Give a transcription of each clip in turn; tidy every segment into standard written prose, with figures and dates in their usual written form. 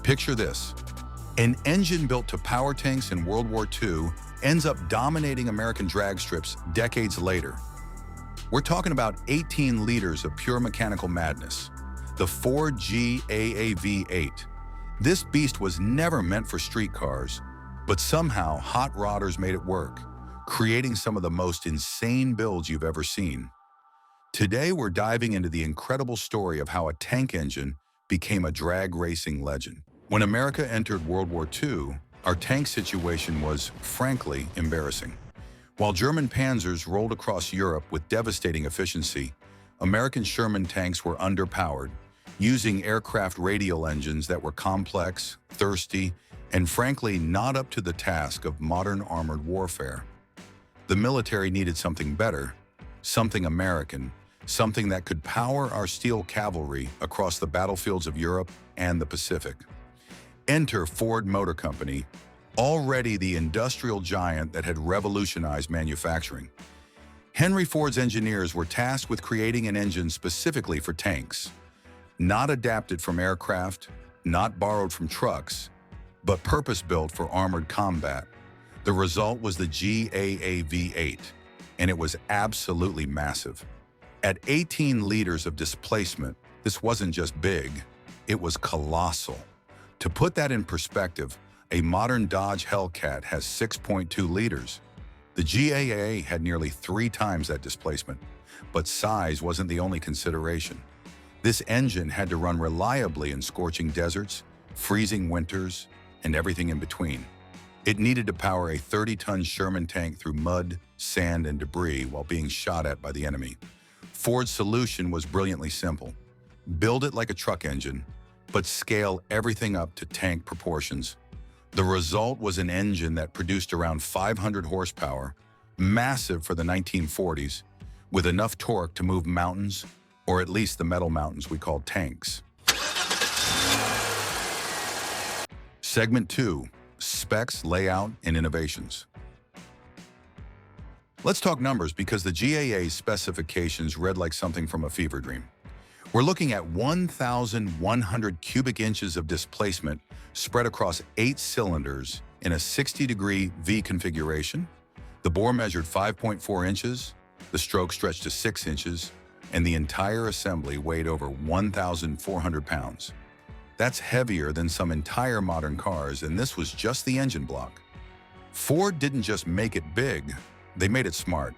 Picture this. An engine built to power tanks in World War II ends up dominating American drag strips decades later. We're talking about 18 liters of pure mechanical madness, the Ford GAAV8. This beast was never meant for street cars, but somehow hot rodders made it work, creating some of the most insane builds you've ever seen. Today, we're diving into the incredible story of how a tank engine became a drag racing legend. When America entered World War II, our tank situation was, frankly, embarrassing. While German panzers rolled across Europe with devastating efficiency, American Sherman tanks were underpowered, using aircraft radial engines that were complex, thirsty, and frankly not up to the task of modern armored warfare. The military needed something better, something American, something that could power our steel cavalry across the battlefields of Europe and the Pacific. Enter Ford Motor Company, already the industrial giant that had revolutionized manufacturing. Henry Ford's engineers were tasked with creating an engine specifically for tanks, not adapted from aircraft, not borrowed from trucks, but purpose-built for armored combat. The result was the GAAV8, and it was absolutely massive. At 18 liters of displacement, this wasn't just big, it was colossal. To put that in perspective, a modern Dodge Hellcat has 6.2 liters. The GAA had nearly 3 times that displacement, but size wasn't the only consideration. This engine had to run reliably in scorching deserts, freezing winters, and everything in between. It needed to power a 30-ton Sherman tank through mud, sand, and debris while being shot at by the enemy. Ford's solution was brilliantly simple. Build it like a truck engine, but scale everything up to tank proportions. The result was an engine that produced around 500 horsepower, massive for the 1940s, with enough torque to move mountains, or at least the metal mountains we called tanks. Segment 2, Specs, Layout, and Innovations. Let's talk numbers because the GAA's specifications read like something from a fever dream. We're looking at 1,100 cubic inches of displacement spread across 8 cylinders in a 60-degree V configuration. The bore measured 5.4 inches, the stroke stretched to 6 inches, and the entire assembly weighed over 1,400 pounds. That's heavier than some entire modern cars, and this was just the engine block. Ford didn't just make it big, they made it smart.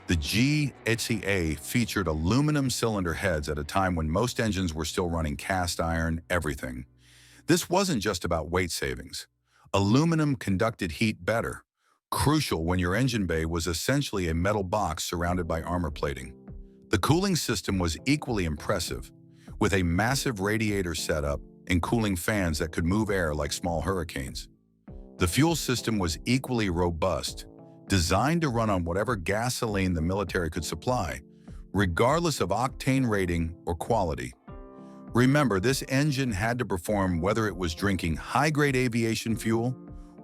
The GAA featured aluminum cylinder heads at a time when most engines were still running cast iron, everything. This wasn't just about weight savings. Aluminum conducted heat better, crucial when your engine bay was essentially a metal box surrounded by armor plating. The cooling system was equally impressive, with a massive radiator setup and cooling fans that could move air like small hurricanes. The fuel system was equally robust, designed to run on whatever gasoline the military could supply, regardless of octane rating or quality. Remember, this engine had to perform whether it was drinking high-grade aviation fuel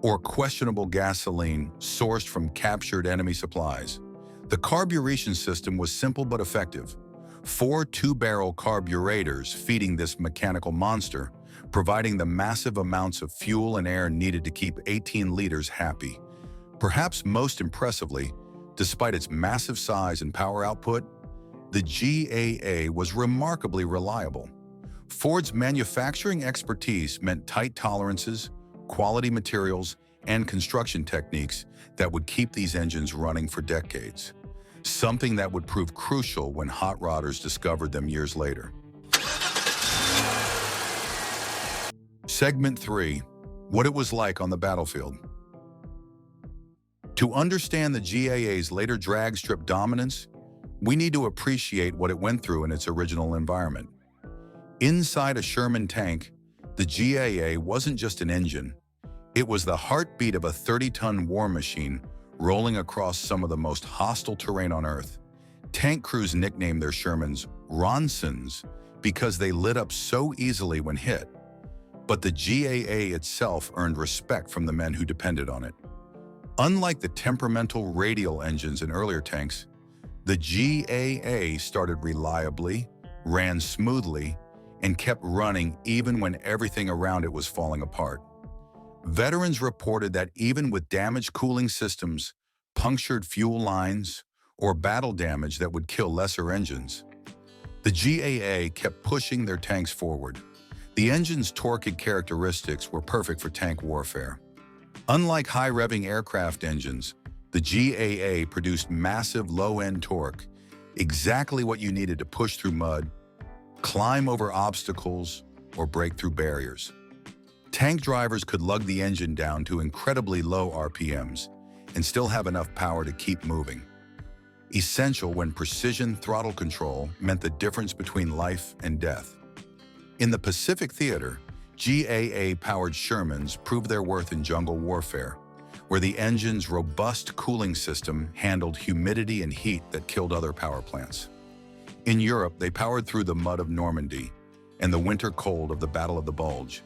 or questionable gasoline sourced from captured enemy supplies. The carburation system was simple but effective. 4 two-barrel carburetors feeding this mechanical monster, providing the massive amounts of fuel and air needed to keep 18 liters happy. Perhaps most impressively, despite its massive size and power output, the GAA was remarkably reliable. Ford's manufacturing expertise meant tight tolerances, quality materials, and construction techniques that would keep these engines running for decades, something that would prove crucial when hot rodders discovered them years later. Segment 3, What it was like on the battlefield. To understand the GAA's later drag strip dominance, we need to appreciate what it went through in its original environment. Inside a Sherman tank, the GAA wasn't just an engine. It was the heartbeat of a 30-ton war machine rolling across some of the most hostile terrain on Earth. Tank crews nicknamed their Shermans Ronsons because they lit up so easily when hit. But the GAA itself earned respect from the men who depended on it. Unlike the temperamental radial engines in earlier tanks, the GAA started reliably, ran smoothly, and kept running even when everything around it was falling apart. Veterans reported that even with damaged cooling systems, punctured fuel lines, or battle damage that would kill lesser engines, the GAA kept pushing their tanks forward. The engine's torqued characteristics were perfect for tank warfare. Unlike high-revving aircraft engines, the GAA produced massive low-end torque, exactly what you needed to push through mud, climb over obstacles, or break through barriers. Tank drivers could lug the engine down to incredibly low RPMs and still have enough power to keep moving. Essential when precision throttle control meant the difference between life and death. In the Pacific Theater, GAA-powered Shermans proved their worth in jungle warfare, where the engine's robust cooling system handled humidity and heat that killed other power plants. In Europe, they powered through the mud of Normandy and the winter cold of the Battle of the Bulge.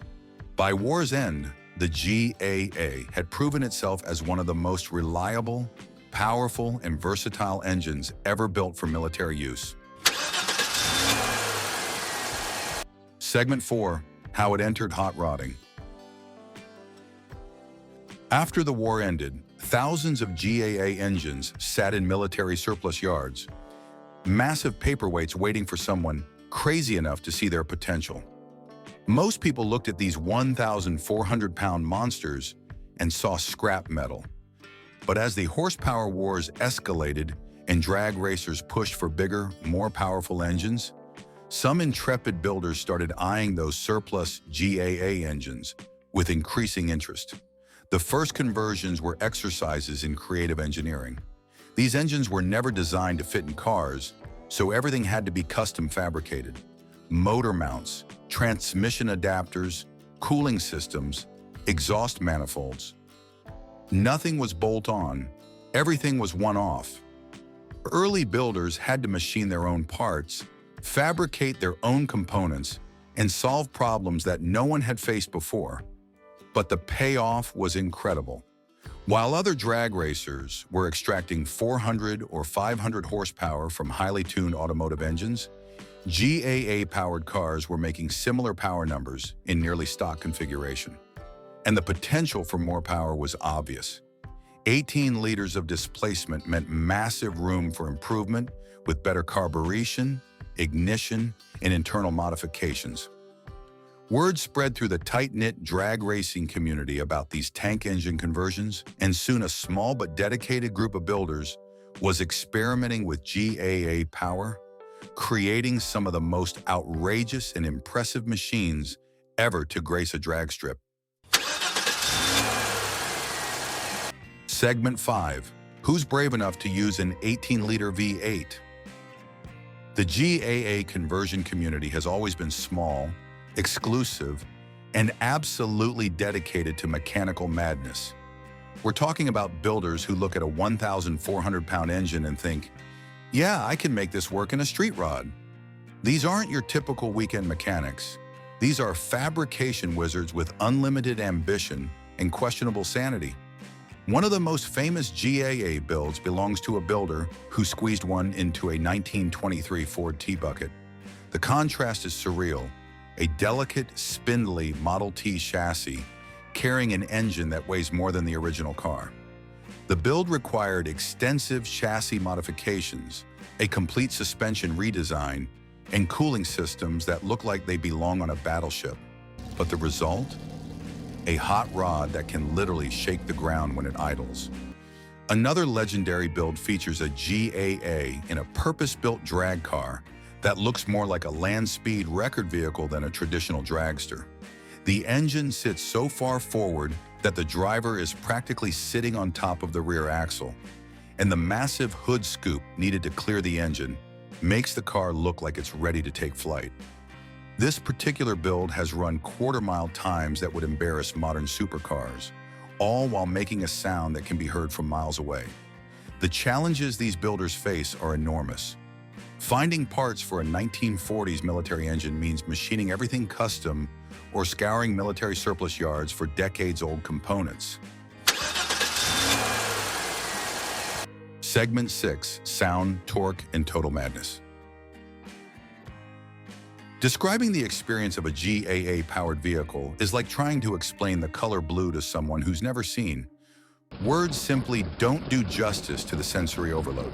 By war's end, the GAA had proven itself as one of the most reliable, powerful, and versatile engines ever built for military use. Segment 4. How it entered hot rodding. After the war ended, thousands of GAA engines sat in military surplus yards, massive paperweights waiting for someone crazy enough to see their potential. Most people looked at these 1,400-pound monsters and saw scrap metal. But as the horsepower wars escalated and drag racers pushed for bigger, more powerful engines, some intrepid builders started eyeing those surplus GAA engines with increasing interest. The first conversions were exercises in creative engineering. These engines were never designed to fit in cars, so everything had to be custom fabricated. Motor mounts, transmission adapters, cooling systems, exhaust manifolds. Nothing was bolt-on, everything was one-off. Early builders had to machine their own parts, fabricate their own components, and solve problems that no one had faced before. But the payoff was incredible. While other drag racers were extracting 400 or 500 horsepower from highly tuned automotive engines, GAA-powered cars were making similar power numbers in nearly stock configuration. And the potential for more power was obvious. 18 liters of displacement meant massive room for improvement with better carburation, ignition, and internal modifications. Word spread through the tight-knit drag racing community about these tank engine conversions, and soon a small but dedicated group of builders was experimenting with GAA power, creating some of the most outrageous and impressive machines ever to grace a drag strip. Segment 5. Who's brave enough to use an 18-liter V8? The GAA conversion community has always been small, exclusive, and absolutely dedicated to mechanical madness. We're talking about builders who look at a 1,400-pound engine and think, yeah, I can make this work in a street rod. These aren't your typical weekend mechanics. These are fabrication wizards with unlimited ambition and questionable sanity. One of the most famous GAA builds belongs to a builder who squeezed one into a 1923 Ford T-Bucket. The contrast is surreal. A delicate, spindly Model T chassis carrying an engine that weighs more than the original car. The build required extensive chassis modifications, a complete suspension redesign, and cooling systems that look like they belong on a battleship. But the result? A hot rod that can literally shake the ground when it idles. Another legendary build features a GAA in a purpose-built drag car that looks more like a land speed record vehicle than a traditional dragster. The engine sits so far forward that the driver is practically sitting on top of the rear axle, and the massive hood scoop needed to clear the engine makes the car look like it's ready to take flight. This particular build has run quarter-mile times that would embarrass modern supercars, all while making a sound that can be heard from miles away. The challenges these builders face are enormous. Finding parts for a 1940s military engine means machining everything custom or scouring military surplus yards for decades-old components. Segment 6. Sound, Torque, and Total Madness. Describing the experience of a GAA-powered vehicle is like trying to explain the color blue to someone who's never seen. Words simply don't do justice to the sensory overload.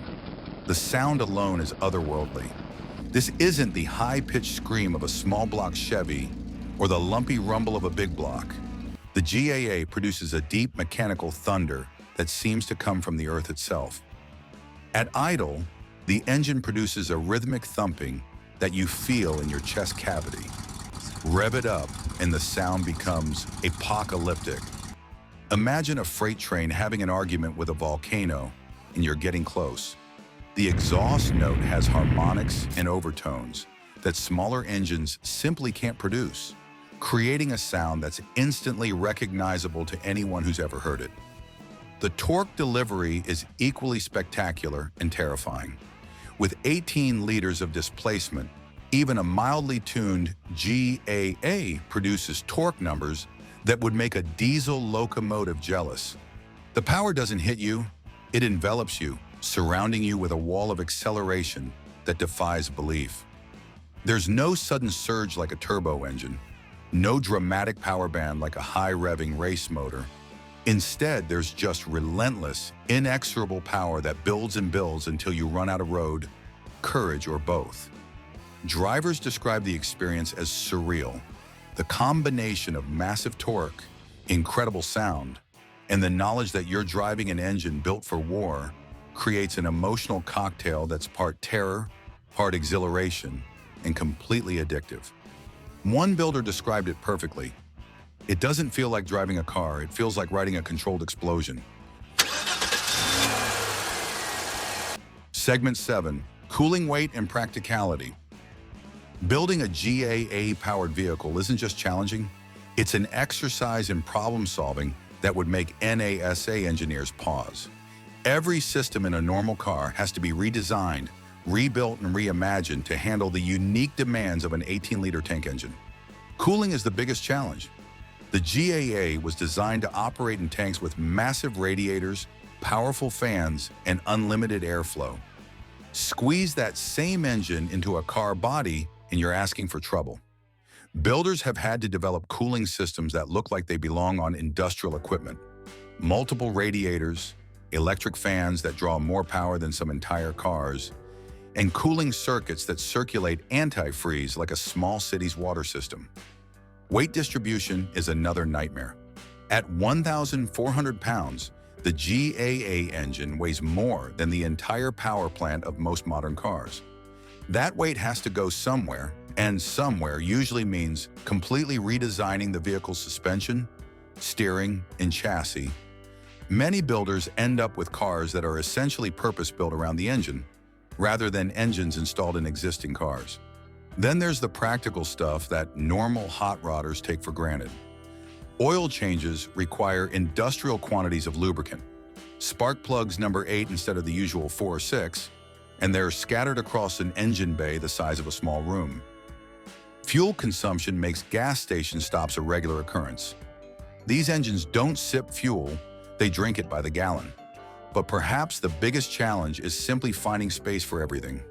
The sound alone is otherworldly. This isn't the high-pitched scream of a small block Chevy or the lumpy rumble of a big block. The GAA produces a deep mechanical thunder that seems to come from the earth itself. At idle, the engine produces a rhythmic thumping that you feel in your chest cavity. Rev it up and the sound becomes apocalyptic. Imagine a freight train having an argument with a volcano and you're getting close. The exhaust note has harmonics and overtones that smaller engines simply can't produce, creating a sound that's instantly recognizable to anyone who's ever heard it. The torque delivery is equally spectacular and terrifying. With 18 liters of displacement, even a mildly tuned GAA produces torque numbers that would make a diesel locomotive jealous. The power doesn't hit you, it envelops you, surrounding you with a wall of acceleration that defies belief. There's no sudden surge like a turbo engine, no dramatic power band like a high-revving race motor. Instead, there's just relentless, inexorable power that builds and builds until you run out of road, courage, or both. Drivers describe the experience as surreal. The combination of massive torque, incredible sound, and the knowledge that you're driving an engine built for war creates an emotional cocktail that's part terror, part exhilaration, and completely addictive. One builder described it perfectly. It doesn't feel like driving a car, it feels like riding a controlled explosion. Segment 7, Cooling Weight and Practicality. Building a GAA-powered vehicle isn't just challenging, it's an exercise in problem solving that would make NASA engineers pause. Every system in a normal car has to be redesigned, rebuilt, and reimagined to handle the unique demands of an 18-liter tank engine. Cooling is the biggest challenge. The GAA was designed to operate in tanks with massive radiators, powerful fans, and unlimited airflow. Squeeze that same engine into a car body and you're asking for trouble. Builders have had to develop cooling systems that look like they belong on industrial equipment. Multiple radiators, electric fans that draw more power than some entire cars, and cooling circuits that circulate antifreeze like a small city's water system. Weight distribution is another nightmare. At 1,400 pounds, the GAA engine weighs more than the entire power plant of most modern cars. That weight has to go somewhere, and somewhere usually means completely redesigning the vehicle's suspension, steering, and chassis. Many builders end up with cars that are essentially purpose-built around the engine, rather than engines installed in existing cars. Then there's the practical stuff that normal hot rodders take for granted. Oil changes require industrial quantities of lubricant. Spark plugs number 8 instead of the usual 4 or 6, and they're scattered across an engine bay the size of a small room. Fuel consumption makes gas station stops a regular occurrence. These engines don't sip fuel, they drink it by the gallon. But perhaps the biggest challenge is simply finding space for everything.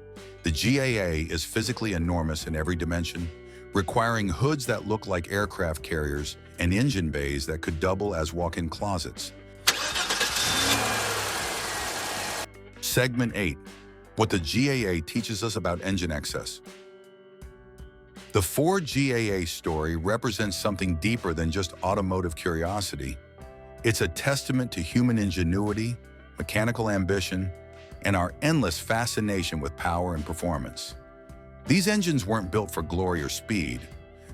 The GAA is physically enormous in every dimension, requiring hoods that look like aircraft carriers and engine bays that could double as walk-in closets. Segment 8. What the GAA teaches us about engine excess. The Ford GAA story represents something deeper than just automotive curiosity. It's a testament to human ingenuity, mechanical ambition, and our endless fascination with power and performance. These engines weren't built for glory or speed.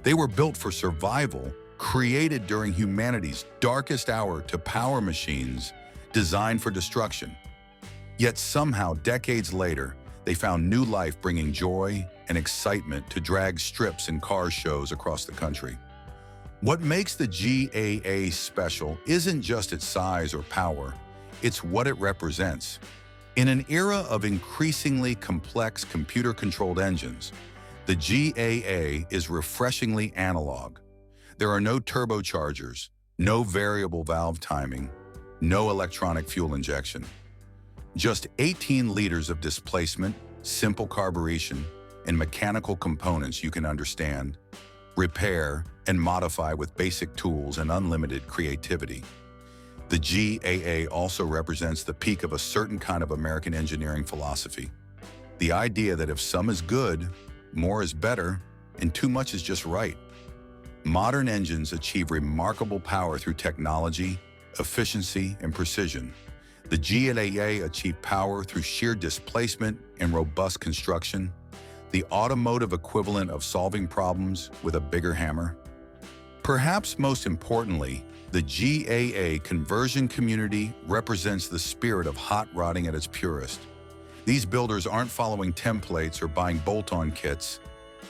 They were built for survival, created during humanity's darkest hour to power machines designed for destruction. Yet somehow, decades later, they found new life, bringing joy and excitement to drag strips and car shows across the country. What makes the GAA special isn't just its size or power, it's what it represents. In an era of increasingly complex computer-controlled engines, the GAA is refreshingly analog. There are no turbochargers, no variable valve timing, no electronic fuel injection. Just 18 liters of displacement, simple carburation, and mechanical components you can understand, repair, and modify with basic tools and unlimited creativity. The GAA also represents the peak of a certain kind of American engineering philosophy. The idea that if some is good, more is better, and too much is just right. Modern engines achieve remarkable power through technology, efficiency, and precision. The GAA achieve power through sheer displacement and robust construction, the automotive equivalent of solving problems with a bigger hammer. Perhaps most importantly, the GAA conversion community represents the spirit of hot rodding at its purest. These builders aren't following templates or buying bolt-on kits.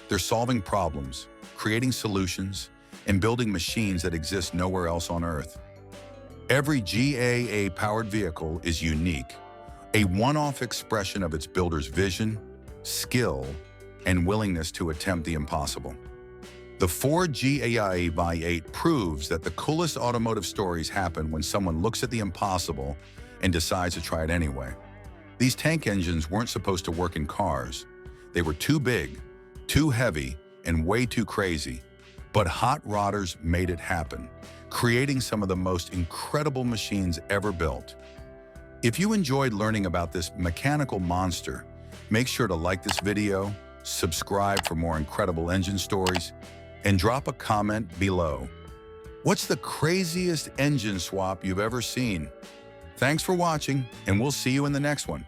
They're solving problems, creating solutions, and building machines that exist nowhere else on Earth. Every GAA-powered vehicle is unique, a one-off expression of its builder's vision, skill, and willingness to attempt the impossible. The Ford GAA V8 proves that the coolest automotive stories happen when someone looks at the impossible and decides to try it anyway. These tank engines weren't supposed to work in cars. They were too big, too heavy, and way too crazy. But hot rodders made it happen, creating some of the most incredible machines ever built. If you enjoyed learning about this mechanical monster, make sure to like this video, subscribe for more incredible engine stories, and drop a comment below. What's the craziest engine swap you've ever seen? Thanks for watching, and we'll see you in the next one.